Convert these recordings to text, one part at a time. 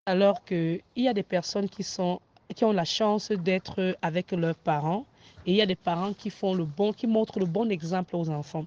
alors qu'il y a des personnes qui ont la chance d'être avec leurs parents et il y a des parents qui font qui montrent le bon exemple aux enfants.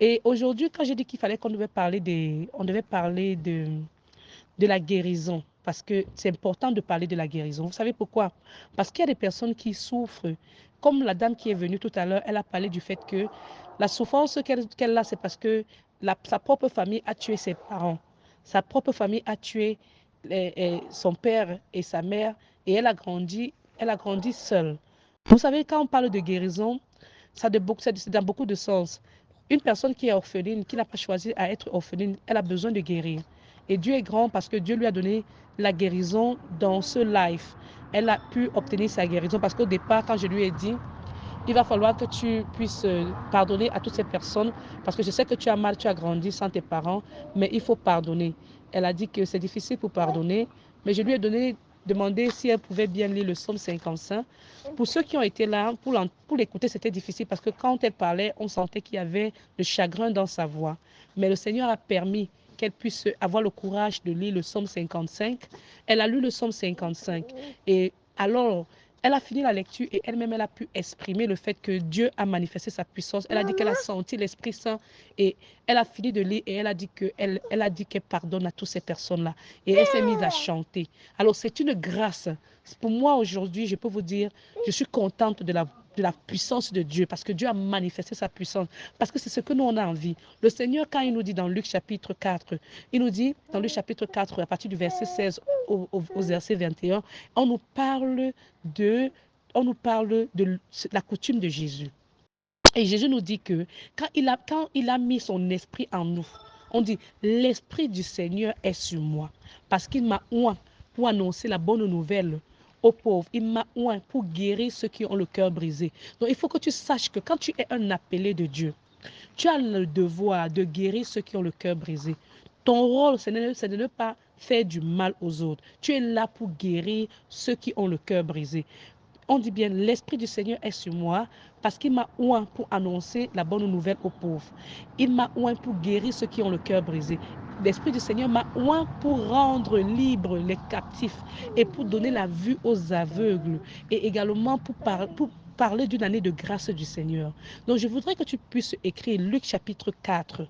Et aujourd'hui, quand j'ai dit qu'il fallait qu'on devait parler on devait parler de la guérison, parce que c'est important de parler de la guérison. Vous savez pourquoi? Parce qu'il y a des personnes qui souffrent. Comme la dame qui est venue tout à l'heure, elle a parlé du fait que la souffrance qu'elle a, c'est parce que sa propre famille a tué ses parents. Sa propre famille a tué son père et sa mère et elle a grandi seule. Vous savez, quand on parle de guérison, c'est dans beaucoup de sens. Une personne qui est orpheline, qui n'a pas choisi à être orpheline, elle a besoin de guérir. Et Dieu est grand parce que Dieu lui a donné la guérison dans ce life. Elle a pu obtenir sa guérison parce qu'au départ, quand je lui ai dit, il va falloir que tu puisses pardonner à toutes ces personnes parce que je sais que tu as mal, tu as grandi sans tes parents, mais il faut pardonner. Elle a dit que c'est difficile pour pardonner, mais je lui ai demandé si elle pouvait bien lire le psaume 55. Pour ceux qui ont été là, pour l'écouter, c'était difficile parce que quand elle parlait, on sentait qu'il y avait le chagrin dans sa voix. Mais le Seigneur a permis qu'elle puisse avoir le courage de lire le psaume 55. Elle a lu le psaume 55 et alors elle a fini la lecture et elle-même, elle a pu exprimer le fait que Dieu a manifesté sa puissance. Elle a dit qu'elle a senti l'Esprit Saint et elle a fini de lire et elle a dit qu'elle pardonne à toutes ces personnes-là. Et elle s'est mise à chanter. Alors, c'est une grâce. Pour moi, aujourd'hui, je peux vous dire, je suis contente de la puissance de Dieu parce que Dieu a manifesté sa puissance. Parce que c'est ce que nous, on a envie. Le Seigneur, quand il nous dit dans Luc chapitre 4, il nous dit dans Luc chapitre 4, à partir du verset 16 au verset 21, on nous parle de, on nous parle de la coutume de Jésus. Et Jésus nous dit que quand il a mis son esprit en nous, on dit, l'esprit du Seigneur est sur moi, parce qu'il m'a oint pour annoncer la bonne nouvelle aux pauvres. Il m'a oint pour guérir ceux qui ont le cœur brisé. Donc il faut que tu saches que quand tu es un appelé de Dieu, tu as le devoir de guérir ceux qui ont le cœur brisé. Ton rôle, c'est de ne pas faire du mal aux autres. Tu es là pour guérir ceux qui ont le cœur brisé. On dit bien, l'Esprit du Seigneur est sur moi parce qu'il m'a oint pour annoncer la bonne nouvelle aux pauvres. Il m'a oint pour guérir ceux qui ont le cœur brisé. L'Esprit du Seigneur m'a oint pour rendre libres les captifs et pour donner la vue aux aveugles et également pour parler d'une année de grâce du Seigneur. Donc, je voudrais que tu puisses écrire Luc chapitre 4.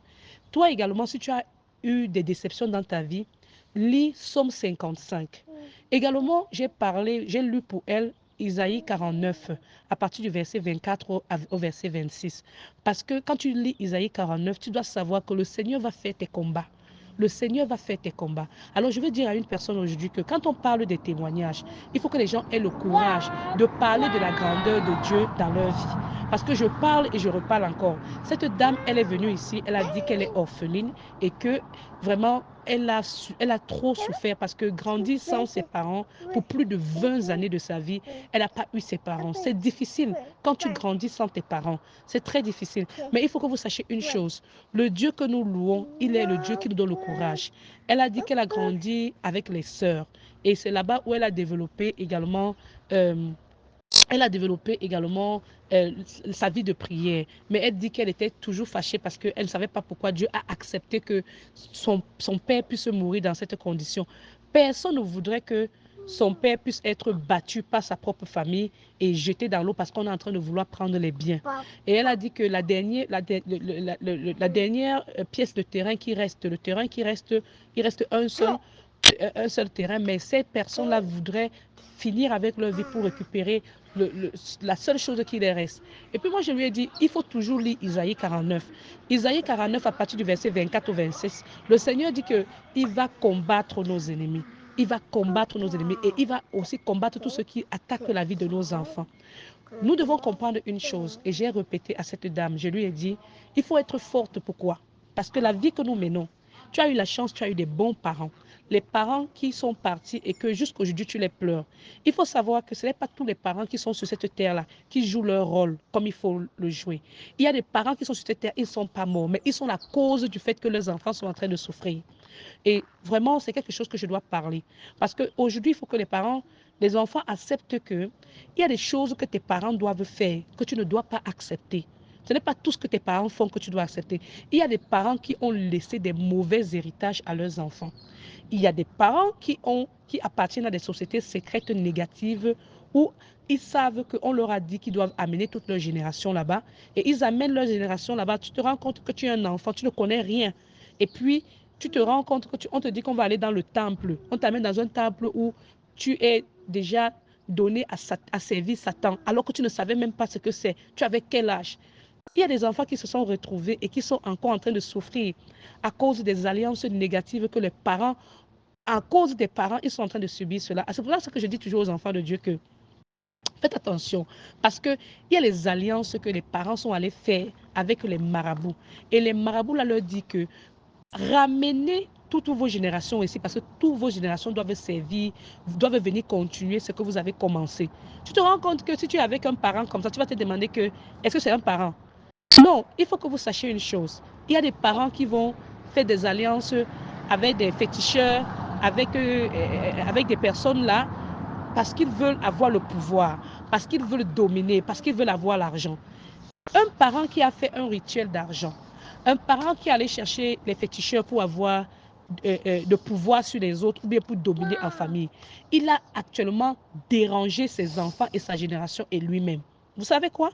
Toi également, si tu as eu des déceptions dans ta vie, lis Somme 55. Également, j'ai lu pour elle Isaïe 49, à partir du verset 24 au verset 26. Parce que quand tu lis Isaïe 49, tu dois savoir que le Seigneur va faire tes combats. Le Seigneur va faire tes combats. Alors, je veux dire à une personne aujourd'hui que quand on parle des témoignages, il faut que les gens aient le courage de parler de la grandeur de Dieu dans leur vie. Parce que je parle et je reparle encore. Cette dame, elle est venue ici, elle a dit qu'elle est orpheline et que vraiment, elle a trop souffert parce que grandir sans ses parents pour plus de 20 années de sa vie, elle n'a pas eu ses parents. C'est difficile quand tu grandis sans tes parents. C'est très difficile. Mais il faut que vous sachiez une chose. Le Dieu que nous louons, il est le Dieu qui nous donne le courage. Elle a dit qu'elle a grandi avec les sœurs. Et c'est là-bas où euh, elle a développé également sa vie de prière. Mais elle dit qu'elle était toujours fâchée parce qu'elle ne savait pas pourquoi Dieu a accepté que son père puisse mourir dans cette condition. Personne ne voudrait que son père puisse être battu par sa propre famille et jeté dans l'eau parce qu'on est en train de vouloir prendre les biens. Et elle a dit que la dernière pièce de terrain qui reste, il reste un seul terrain, mais ces personnes-là voudraient finir avec leur vie pour récupérer la seule chose qui les reste. Et puis moi, je lui ai dit, il faut toujours lire Isaïe 49. Isaïe 49, à partir du verset 24 au 26, le Seigneur dit qu'il va combattre nos ennemis. Il va combattre nos ennemis et il va aussi combattre tous ceux qui attaquent la vie de nos enfants. Nous devons comprendre une chose, et j'ai répété à cette dame, je lui ai dit, il faut être forte. Pourquoi? Parce que la vie que nous menons, tu as eu la chance, tu as eu des bons parents. Les parents qui sont partis et que jusqu'aujourd'hui tu les pleures. Il faut savoir que ce n'est pas tous les parents qui sont sur cette terre-là qui jouent leur rôle comme il faut le jouer. Il y a des parents qui sont sur cette terre, ils ne sont pas morts, mais ils sont la cause du fait que leurs enfants sont en train de souffrir. Et vraiment, c'est quelque chose que je dois parler. Parce qu'aujourd'hui, il faut que les enfants acceptent qu'il y a des choses que tes parents doivent faire, que tu ne dois pas accepter. Ce n'est pas tout ce que tes parents font que tu dois accepter. Il y a des parents qui ont laissé des mauvais héritages à leurs enfants. Il y a des parents qui appartiennent à des sociétés secrètes négatives où ils savent qu'on leur a dit qu'ils doivent amener toute leur génération là-bas et ils amènent leur génération là-bas. Tu te rends compte que tu es un enfant, tu ne connais rien. Et puis, tu te rends compte qu'on te dit qu'on va aller dans le temple. On t'amène dans un temple où tu es déjà donné à servir Satan, alors que tu ne savais même pas ce que c'est. Tu avais quel âge? Il y a des enfants qui se sont retrouvés et qui sont encore en train de souffrir à cause des alliances négatives que les parents, à cause des parents, ils sont en train de subir cela. C'est pour ça que je dis toujours aux enfants de Dieu que faites attention, parce qu'il y a les alliances que les parents sont allés faire avec les marabouts. Et les marabouts là leur disent que ramenez toutes vos générations ici, parce que toutes vos générations doivent servir, doivent venir continuer ce que vous avez commencé. Tu te rends compte que si tu es avec un parent comme ça, tu vas te demander que est-ce que c'est un parent? Non, il faut que vous sachiez une chose. Il y a des parents qui vont faire des alliances avec des féticheurs, avec des personnes là, parce qu'ils veulent avoir le pouvoir, parce qu'ils veulent dominer, parce qu'ils veulent avoir l'argent. Un parent qui a fait un rituel d'argent, un parent qui allait chercher les féticheurs pour avoir de pouvoir sur les autres ou bien pour dominer en famille, il a actuellement dérangé ses enfants et sa génération et lui-même. Vous savez quoi?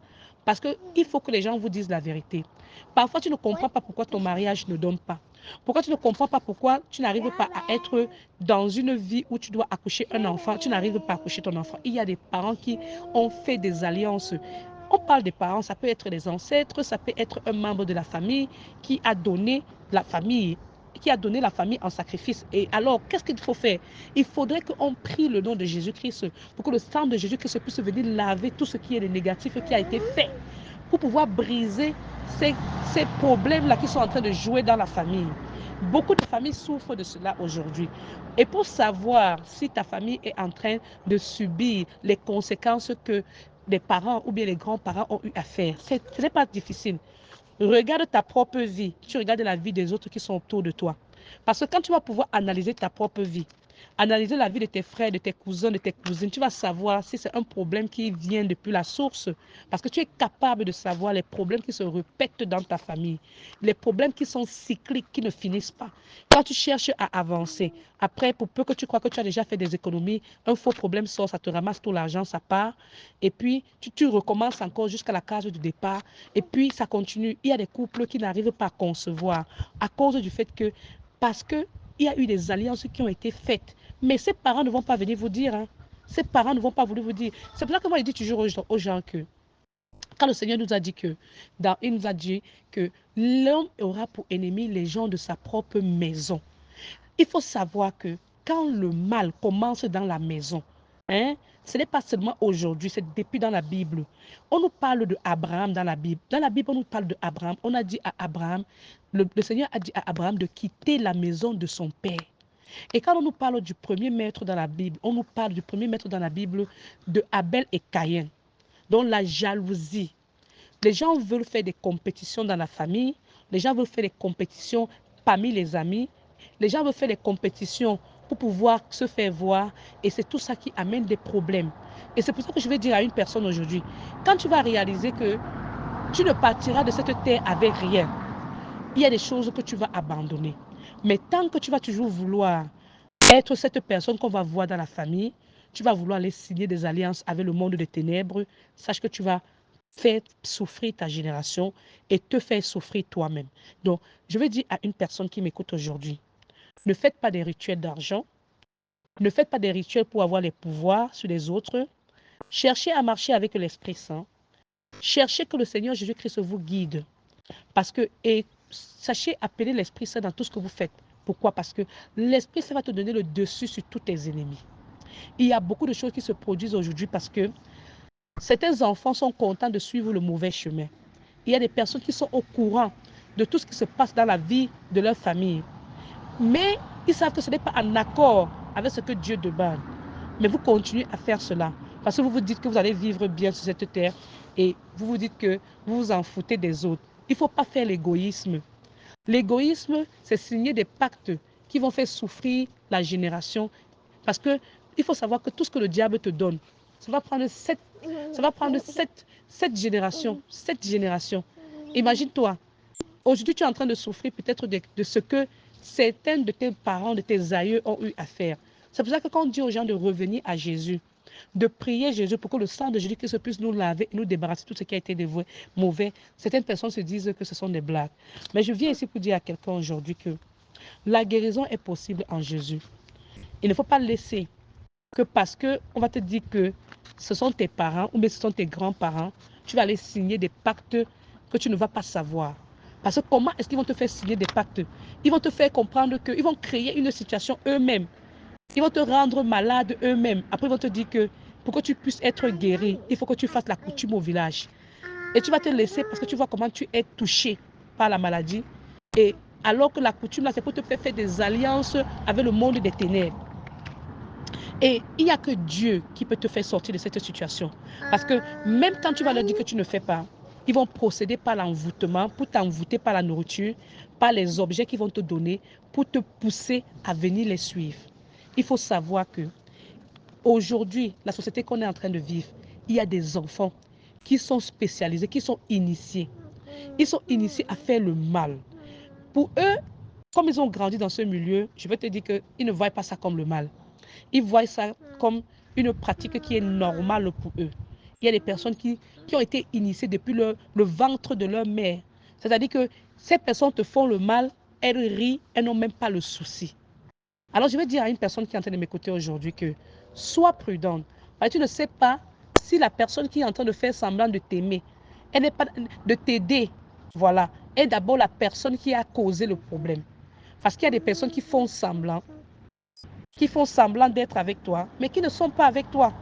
Parce qu'il faut que les gens vous disent la vérité. Parfois, tu ne comprends pas pourquoi ton mariage ne donne pas. Pourquoi tu ne comprends pas pourquoi tu n'arrives pas à être dans une vie où tu dois accoucher un enfant, tu n'arrives pas à accoucher ton enfant. Il y a des parents qui ont fait des alliances. On parle des parents, ça peut être les ancêtres, ça peut être un membre de la famille qui a donné la famille, en sacrifice. Et alors, qu'est-ce qu'il faut faire? Il faudrait qu'on prie le nom de Jésus-Christ pour que le sang de Jésus-Christ puisse venir laver tout ce qui est de négatif qui a été fait, pour pouvoir briser ces problèmes-là qui sont en train de jouer dans la famille. Beaucoup de familles souffrent de cela aujourd'hui. Et pour savoir si ta famille est en train de subir les conséquences que les parents ou bien les grands-parents ont eu à faire, ce n'est pas difficile. Regarde ta propre vie, tu regardes la vie des autres qui sont autour de toi. Parce que quand tu vas pouvoir analyser ta propre vie, analyser la vie de tes frères, de tes cousins, de tes cousines, tu vas savoir si c'est un problème qui vient depuis la source. Parce que tu es capable de savoir les problèmes qui se répètent dans ta famille, les problèmes qui sont cycliques, qui ne finissent pas. Quand tu cherches à avancer, après, pour peu que tu crois que tu as déjà fait des économies, un faux problème sort, ça te ramasse tout l'argent, ça part. Et puis, tu recommences encore jusqu'à la case du départ. Et puis, ça continue. Il y a des couples qui n'arrivent pas à concevoir à cause du fait que, parce qu'il y a eu des alliances qui ont été faites. Mais ces parents ne vont pas venir vous dire. Hein. Ces parents ne vont pas vouloir vous dire. C'est pour ça que moi, je dis toujours aux gens que, quand le Seigneur nous a dit que, il nous a dit que l'homme aura pour ennemi les gens de sa propre maison. Il faut savoir que quand le mal commence dans la maison, hein, ce n'est pas seulement aujourd'hui, c'est depuis dans la Bible. On nous parle de Abraham dans la Bible. Dans la Bible, on nous parle de Abraham. On a dit à Abraham, le Seigneur a dit à Abraham de quitter la maison de son père. Et quand on nous parle du premier maître dans la Bible, on nous parle du premier maître dans la Bible de Abel et Caïn, dont la jalousie. Les gens veulent faire des compétitions dans la famille, les gens veulent faire des compétitions parmi les amis, les gens veulent faire des compétitions pour pouvoir se faire voir et c'est tout ça qui amène des problèmes. Et c'est pour ça que je vais dire à une personne aujourd'hui, quand tu vas réaliser que tu ne partiras de cette terre avec rien, il y a des choses que tu vas abandonner. Mais tant que tu vas toujours vouloir être cette personne qu'on va voir dans la famille, tu vas vouloir aller signer des alliances avec le monde des ténèbres, sache que tu vas faire souffrir ta génération et te faire souffrir toi-même. Donc, je veux dire à une personne qui m'écoute aujourd'hui, ne faites pas des rituels d'argent, ne faites pas des rituels pour avoir les pouvoirs sur les autres. Cherchez à marcher avec l'Esprit Saint. Cherchez que le Seigneur Jésus-Christ vous guide. Parce que, et sachez appeler l'Esprit Saint dans tout ce que vous faites. Pourquoi? Parce que l'Esprit Saint va te donner le dessus sur tous tes ennemis. Il y a beaucoup de choses qui se produisent aujourd'hui parce que certains enfants sont contents de suivre le mauvais chemin. Il y a des personnes qui sont au courant de tout ce qui se passe dans la vie de leur famille. Mais ils savent que ce n'est pas en accord avec ce que Dieu demande. Mais vous continuez à faire cela. Parce que vous vous dites que vous allez vivre bien sur cette terre et vous vous dites que vous vous en foutez des autres. Il ne faut pas faire l'égoïsme. L'égoïsme, c'est signer des pactes qui vont faire souffrir la génération. Parce qu'il faut savoir que tout ce que le diable te donne, ça va prendre sept générations. Sept générations. Imagine-toi, aujourd'hui, tu es en train de souffrir peut-être de ce que certains de tes parents, de tes aïeux ont eu à faire. C'est pour ça que quand on dit aux gens de revenir à Jésus, de prier Jésus pour que le sang de Jésus-Christ puisse nous laver, nous débarrasser de tout ce qui a été mauvais, certaines personnes se disent que ce sont des blagues. Mais je viens ici pour dire à quelqu'un aujourd'hui que la guérison est possible en Jésus. Il ne faut pas laisser que parce qu'on va te dire que ce sont tes parents ou bien ce sont tes grands-parents, tu vas aller signer des pactes que tu ne vas pas savoir. Parce que comment est-ce qu'ils vont te faire signer des pactes? Ils vont te faire comprendre qu'ils vont créer une situation eux-mêmes. Ils vont te rendre malade eux-mêmes. Après, ils vont te dire que pour que tu puisses être guéri, il faut que tu fasses la coutume au village. Et tu vas te laisser parce que tu vois comment tu es touché par la maladie. Et alors que la coutume, là, c'est pour te faire des alliances avec le monde des ténèbres. Et il n'y a que Dieu qui peut te faire sortir de cette situation. Parce que même quand tu vas leur dire que tu ne fais pas, ils vont procéder par l'envoûtement, pour t'envoûter par la nourriture, par les objets qu'ils vont te donner, pour te pousser à venir les suivre. Il faut savoir que aujourd'hui, la société qu'on est en train de vivre, il y a des enfants qui sont spécialisés, qui sont initiés. Ils sont initiés à faire le mal. Pour eux, comme ils ont grandi dans ce milieu, je vais te dire qu'ils ne voient pas ça comme le mal. Ils voient ça comme une pratique qui est normale pour eux. Il y a des personnes qui ont été initiées depuis le ventre de leur mère. C'est-à-dire que ces personnes te font le mal, elles rient, elles n'ont même pas le souci. Alors je vais dire à une personne qui est en train de m'écouter aujourd'hui que sois prudente. Parce que tu ne sais pas si la personne qui est en train de faire semblant de t'aimer, elle n'est pas de t'aider, voilà, est d'abord la personne qui a causé le problème. Parce qu'il y a des personnes qui font semblant d'être avec toi, mais qui ne sont pas avec toi.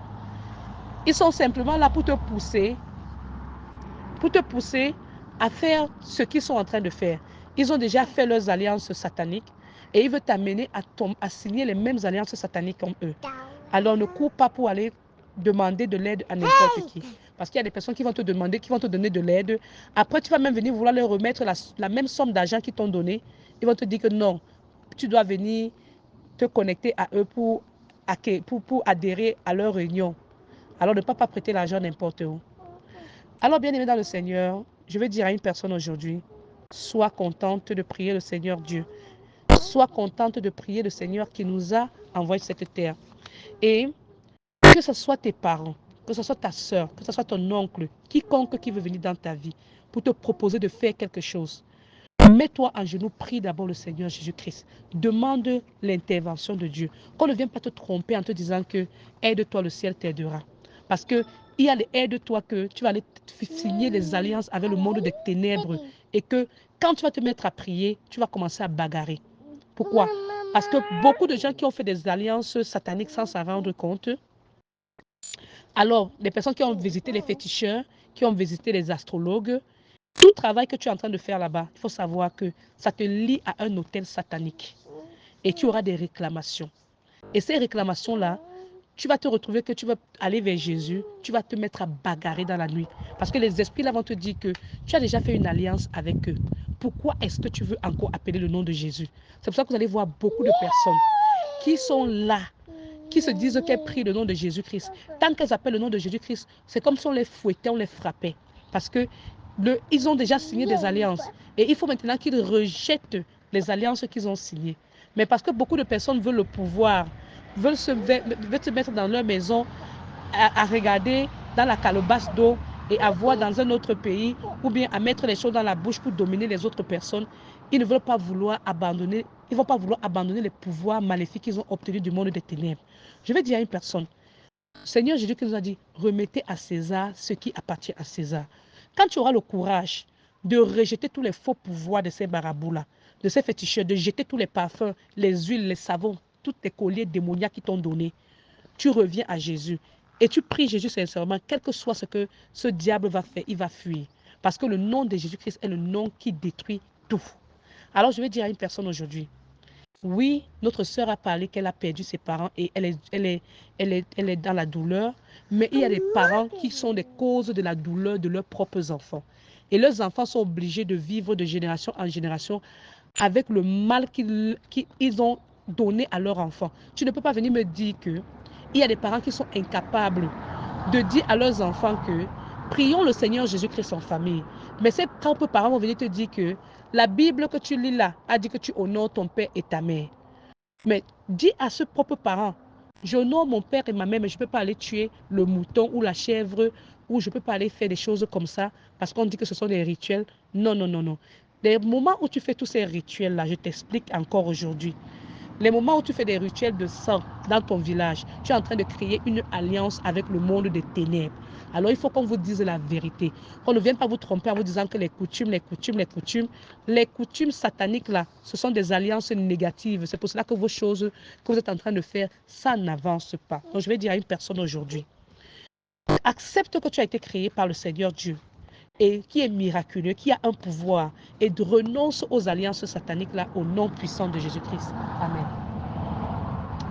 Ils sont simplement là pour te pousser à faire ce qu'ils sont en train de faire. Ils ont déjà fait leurs alliances sataniques et ils veulent t'amener à signer les mêmes alliances sataniques comme eux. Alors ne cours pas pour aller demander de l'aide à n'importe qui. Parce qu'il y a des personnes qui vont te demander, qui vont te donner de l'aide. Après, tu vas même venir vouloir leur remettre la même somme d'argent qu'ils t'ont donné. Ils vont te dire que non, tu dois venir te connecter à eux pour adhérer à leur réunion. Alors ne pas prêter l'argent n'importe où. Alors bien aimé dans le Seigneur, je vais dire à une personne aujourd'hui, sois contente de prier le Seigneur Dieu. Sois contente de prier le Seigneur qui nous a envoyé cette terre. Et que ce soit tes parents, que ce soit ta soeur, que ce soit ton oncle, quiconque qui veut venir dans ta vie pour te proposer de faire quelque chose, mets-toi en genoux, prie d'abord le Seigneur Jésus-Christ. Demande l'intervention de Dieu. Qu'on ne vienne pas te tromper en te disant que aide-toi, le ciel t'aidera. Parce que il y a les aide-toi que tu vas aller signer des alliances avec le monde des ténèbres et que quand tu vas te mettre à prier, tu vas commencer à bagarrer. Pourquoi? Parce que beaucoup de gens qui ont fait des alliances sataniques sans s'en rendre compte, alors les personnes qui ont visité les féticheurs, qui ont visité les astrologues, tout travail que tu es en train de faire là-bas, il faut savoir que ça te lie à un hôtel satanique. Et tu auras des réclamations. Et ces réclamations-là, tu vas te retrouver que tu vas aller vers Jésus, tu vas te mettre à bagarrer dans la nuit. Parce que les esprits là vont te dire que tu as déjà fait une alliance avec eux. Pourquoi est-ce que tu veux encore appeler le nom de Jésus? C'est pour ça que vous allez voir beaucoup de personnes qui sont là, qui se disent qu'elles prient le nom de Jésus-Christ. Tant qu'elles appellent le nom de Jésus-Christ, c'est comme si on les fouettait, on les frappait. Parce que ils ont déjà signé des alliances. Et il faut maintenant qu'ils rejettent les alliances qu'ils ont signées. Mais parce que beaucoup de personnes veulent le pouvoir, veulent se mettre dans leur maison à regarder dans la calebasse d'eau et à voir dans un autre pays, ou bien à mettre les choses dans la bouche pour dominer les autres personnes, ils ne veulent pas vouloir abandonner, ils vont pas vouloir abandonner les pouvoirs maléfiques qu'ils ont obtenus du monde des ténèbres. Je vais dire à une personne, Seigneur Jésus qui nous a dit, remettez à César ce qui appartient à César. Quand tu auras le courage de rejeter tous les faux pouvoirs de ces marabouts-là, de ces féticheurs, de jeter tous les parfums, les huiles, les savons, tous les colliers démoniaques qu'ils t'ont donnés, tu reviens à Jésus et tu pries Jésus sincèrement, quel que soit ce que ce diable va faire, il va fuir. Parce que le nom de Jésus-Christ est le nom qui détruit tout. Alors je vais dire à une personne aujourd'hui, oui, notre sœur a parlé qu'elle a perdu ses parents et elle est dans la douleur, mais il y a des parents qui sont des causes de la douleur de leurs propres enfants. Et leurs enfants sont obligés de vivre de génération en génération avec le mal qu'ils ont donné à leurs enfants. Tu ne peux pas venir me dire qu'il y a des parents qui sont incapables de dire à leurs enfants que prions le Seigneur Jésus-Christ en famille. Mais ces propres parents vont venir te dire que La Bible que tu lis là a dit que tu honores ton père et ta mère. Mais dis à ce propre parent, j'honore mon père et ma mère, mais je ne peux pas aller tuer le mouton ou la chèvre, ou je ne peux pas aller faire des choses comme ça, parce qu'on dit que ce sont des rituels. Non, non, non, non. Les moments où tu fais tous ces rituels-là, je t'explique encore aujourd'hui. Les moments où tu fais des rituels de sang dans ton village, tu es en train de créer une alliance avec le monde des ténèbres. Alors il faut qu'on vous dise la vérité. Qu'on ne vienne pas vous tromper en vous disant que les coutumes sataniques là, ce sont des alliances négatives. C'est pour cela que vos choses que vous êtes en train de faire, ça n'avance pas. Donc je vais dire à une personne aujourd'hui, accepte que tu as été créé par le Seigneur Dieu et qui est miraculeux, qui a un pouvoir, et de renonce aux alliances sataniques là au nom puissant de Jésus-Christ. Amen.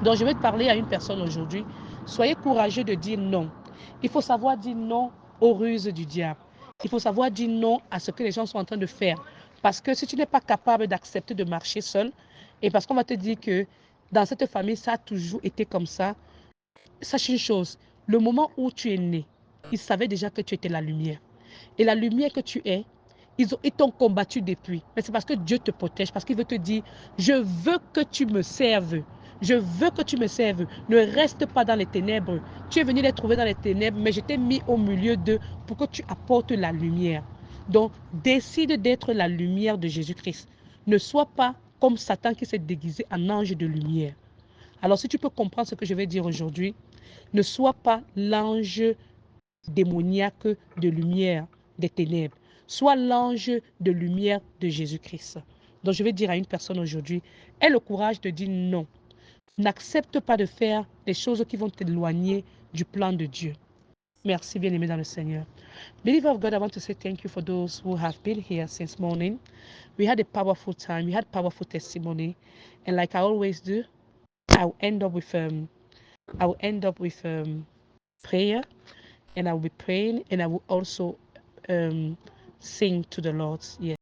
Donc, je vais te parler à une personne aujourd'hui. Soyez courageux de dire non. Il faut savoir dire non aux ruses du diable. Il faut savoir dire non à ce que les gens sont en train de faire. Parce que si tu n'es pas capable d'accepter de marcher seul, et parce qu'on va te dire que dans cette famille, ça a toujours été comme ça, sache une chose, le moment où tu es né, ils savaient déjà que tu étais la lumière. Et la lumière que tu es, ils t'ont combattu depuis. Mais c'est parce que Dieu te protège, parce qu'il veut te dire, je veux que tu me serves. Je veux que tu me serves. Ne reste pas dans les ténèbres. Tu es venu les trouver dans les ténèbres, mais je t'ai mis au milieu d'eux pour que tu apportes la lumière. Donc, décide d'être la lumière de Jésus-Christ. Ne sois pas comme Satan qui s'est déguisé en ange de lumière. Alors, si tu peux comprendre ce que je vais dire aujourd'hui, ne sois pas l'ange démoniaque de lumière des ténèbres. Sois l'ange de lumière de Jésus-Christ. Donc je vais dire à une personne aujourd'hui, aie le courage de dire non. N'accepte pas de faire des choses qui vont t'éloigner du plan de Dieu. Merci, bien-aimé dans le Seigneur. Believer of God, I want to say thank you for those who have been here since morning. We had a powerful time. We had powerful testimony. And like I always do, I'll end up with prayer, and I will be praying, and I will also sing to the Lord. Yes.